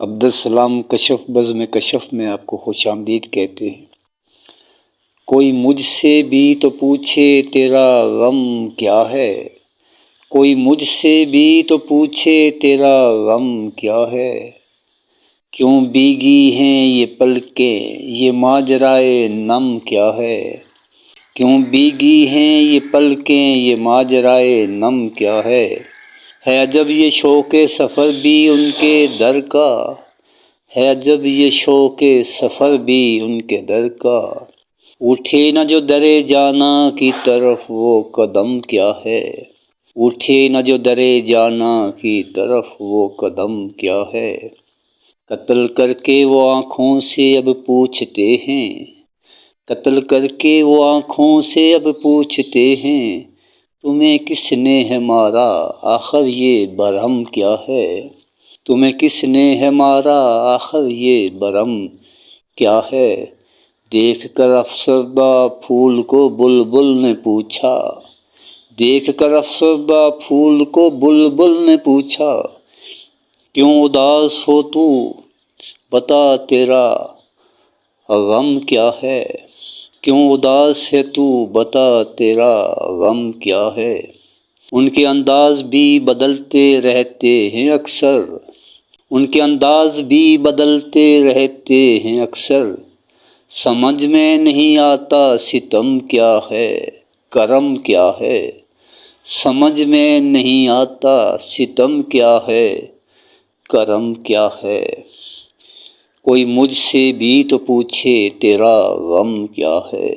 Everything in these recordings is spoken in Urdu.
عبدالسلام کشف بزم کشف میں آپ کو خوش آمدید کہتے ہیں۔ کوئی مجھ سے بھی تو پوچھے تیرا غم کیا ہے، کوئی مجھ سے بھی تو پوچھے تیرا غم کیا ہے، کیوں بھیگی ہیں یہ پلکیں یہ ماجرائے نم کیا ہے، کیوں بھیگی ہیں یہ پلکیں یہ ماجرائے نم کیا ہے عجب یہ شوق سفر بھی ان کے در کا، ہے عجب یہ شوق سفر بھی ان کے در کا، اٹھے نہ جو در جانا کی طرف وہ قدم کیا ہے، اٹھے نہ جو در جانا کی طرف وہ قدم کیا ہے، قتل کر کے وہ آنکھوں سے اب پوچھتے ہیں، قتل کر کے وہ آنکھوں سے اب پوچھتے ہیں، تمہیں کس نے ہے مارا آخر یہ برہم کیا ہے، تمہیں کس نے ہے مارا آخر یہ برہم کیا ہے، دیکھ کر افسردہ پھول کو بلبل نے پوچھا، دیکھ کر افسردہ پھول کو بلبل نے پوچھا، کیوں اداس ہو تو بتا تیرا غم کیا ہے، کیوں اداس ہے تو بتا تیرا غم کیا ہے، ان کے انداز بھی بدلتے رہتے ہیں اکثر، ان کے انداز بھی بدلتے رہتے ہیں اکثر، سمجھ میں نہیں آتا ستم کیا ہے کرم کیا ہے، سمجھ میں نہیں آتا ستم کیا ہے کرم کیا ہے، کوئی مجھ سے بھی تو پوچھے تیرا غم کیا ہے،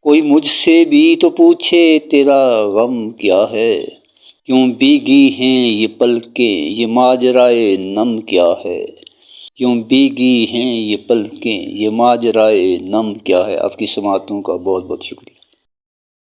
کوئی مجھ سے بھی تو پوچھے تیرا غم کیا ہے، کیوں بھیگی ہیں یہ پلکیں یہ ماجرائے نم کیا ہے، کیوں بھیگی ہیں یہ پلکیں یہ ماجرائے نم کیا ہے۔ آپ کی سماعتوں کا بہت بہت شکریہ۔